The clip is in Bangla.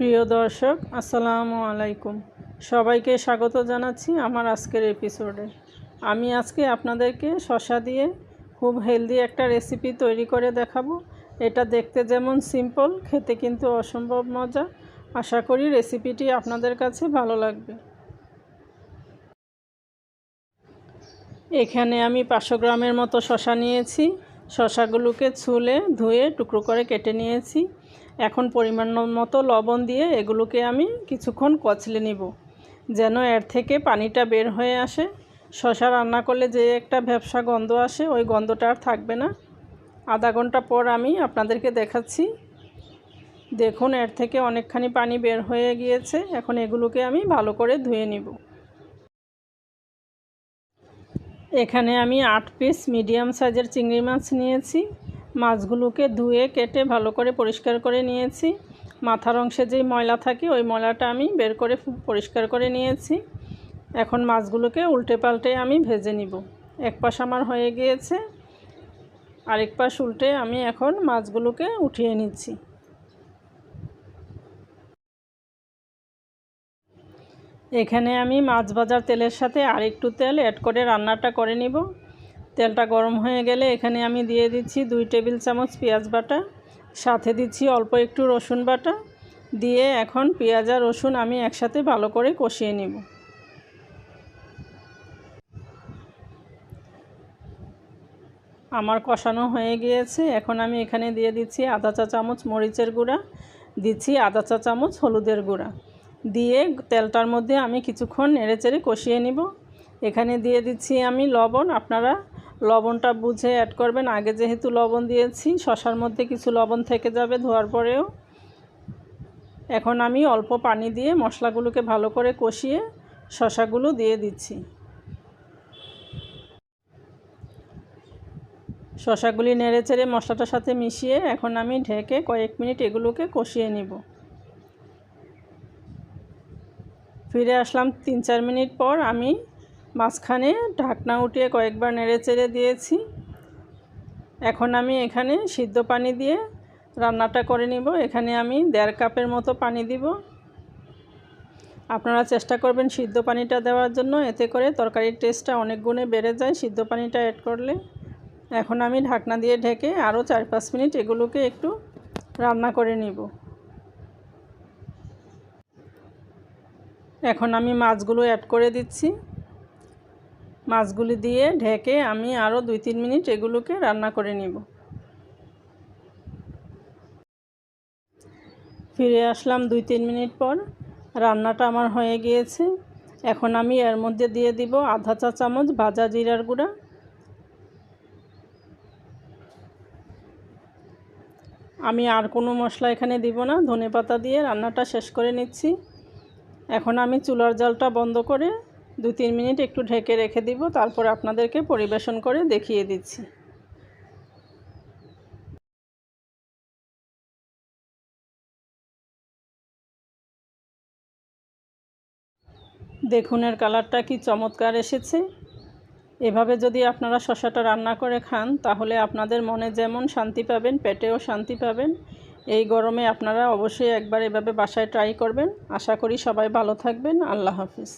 প্রিয় দর্শক, আসসালামু আলাইকুম। সবাইকে স্বাগত জানাচ্ছি আমার আজকের এপিসোডে। আমি আজকে আপনাদেরকে শসা দিয়ে খুব হেলদি একটা রেসিপি তৈরি করে দেখাবো। এটা দেখতে যেমন সিম্পল, খেতে কিন্তু অসম্ভব মজা। আশা করি রেসিপিটি আপনাদের কাছে ভালো লাগবে। এখানে আমি 500 গ্রামের মতো শসা নিয়েছি। শসাগুলোকে ছুলে ধুয়ে টুকরো করে কেটে নিয়েছি। এখন পরিমাণ মতো লবণ দিয়ে এগুলোকে আমি কিছুক্ষণ কচলে নিব, যেন এর থেকে পানিটা বের হয়ে আসে। শসা রান্না করলে যে একটা ভ্যাপসা গন্ধ আসে, ওই গন্ধটা আর থাকবে না। আধা ঘন্টা পর আমি আপনাদেরকে দেখাচ্ছি। দেখুন, এর থেকে অনেকখানি পানি বের হয়ে গিয়েছে। এখন এগুলোকে আমি ভালো করে ধুয়ে নিব। এখানে আমি 8 পিস মিডিয়াম সাইজের চিংড়ি মাছ নিয়েছি। মাছগুলোকে ধুয়ে কেটে ভালো করে পরিষ্কার করে নিয়েছি। মাথার অংশে যেই ময়লা থাকে ওই ময়লাটা আমি বের করে পরিষ্কার করে নিয়েছি। এখন মাছগুলোকে উল্টে পাল্টে আমি ভেজে নিব। এক পাশ আমার হয়ে গিয়েছে, আরেক পাশ উল্টে আমি এখন মাছগুলোকে উঠিয়ে নিচ্ছি। এখানে আমি মাছ ভাজার তেলের সাথে আরেকটু তেল অ্যাড করে রান্নাটা করে নিব। তেলটা গরম হয়ে গেলে এখানে আমি দিয়ে দিচ্ছি 2 টেবিল চামচ পেঁয়াজ বাটা, সাথে দিচ্ছি অল্প একটু রসুন বাটা। দিয়ে এখন পেঁয়াজ আর রসুন আমি একসাথে ভালো করে কষিয়ে নিব। আমার কষানো হয়ে গিয়েছে। এখন আমি এখানে দিয়ে দিচ্ছি আধা চা চামচ মরিচের গুঁড়া, দিচ্ছি আধা চা চামচ হলুদের গুঁড়া। দিয়ে তেলটার মধ্যে আমি কিছুক্ষণ নেড়েচেড়ে কষিয়ে নিব। এখানে দিয়ে দিচ্ছি আমি লবণ। আপনারা লবণটা বুঝে অ্যাড করবেন। আগে যেহেতু লবণ দিয়েছি, শসার মধ্যে কিছু লবণ থেকে যাবে ধোয়ার পরেও। এখন আমি অল্প পানি দিয়ে মশলাগুলোকে ভালো করে কষিয়ে শসাগুলো দিয়ে দিচ্ছি। শসাগুলি নেড়েচেড়ে মশলাটার সাথে মিশিয়ে এখন আমি ঢেকে কয়েক মিনিট এগুলোকে কষিয়ে নিব। ফিরে আসলাম 3-4 মিনিট পর। আমি মাঝখানে ঢাকনা উঠিয়ে কয়েকবার নেড়েচেড়ে দিয়েছি। এখন আমি এখানে সিদ্ধ পানি দিয়ে রান্নাটা করে নিব। এখানে আমি 1.5 কাপের মতো পানি দিব। আপনারা চেষ্টা করবেন সিদ্ধ পানিটা দেওয়ার জন্য, এতে করে তরকারির টেস্টটা অনেক গুণে বেড়ে যায় সিদ্ধ পানিটা অ্যাড করলে। এখন আমি ঢাকনা দিয়ে ঢেকে আরও 4-5 মিনিট এগুলোকে একটু রান্না করে নিব। এখন আমি মাছগুলো অ্যাড করে দিচ্ছি। মাছগুলি দিয়ে ঢেকে আমি আরও 2-3 মিনিট এগুলোকে রান্না করে নিব। ফিরে আসলাম 2-3 মিনিট পর। রান্নাটা আমার হয়ে গিয়েছে। এখন আমি এর মধ্যে দিয়ে দিব আধা চা চামচ ভাজা জিরার গুঁড়া। আমি আর কোনো মশলা এখানে দিব না। ধনেপাতা দিয়ে রান্নাটা শেষ করে নিচ্ছি। এখন আমি চুলার জালটা বন্ধ করে 2-3 মিনিট একটু ঢেকে রেখে দিব। তারপর আপনাদেরকে পরিবেশন করে দেখিয়ে দিচ্ছি। দেখুন, এর কালারটা কি চমৎকার এসেছে। এভাবে যদি আপনারা শসাটা রান্না করে খান, তাহলে আপনাদের মনে যেমন শান্তি পাবেন, পেটেও শান্তি পাবেন। এই গরমে আপনারা অবশ্যই একবার এভাবে বাসায় ট্রাই করবেন। আশা করি সবাই ভালো থাকবেন। আল্লাহ হাফিজ।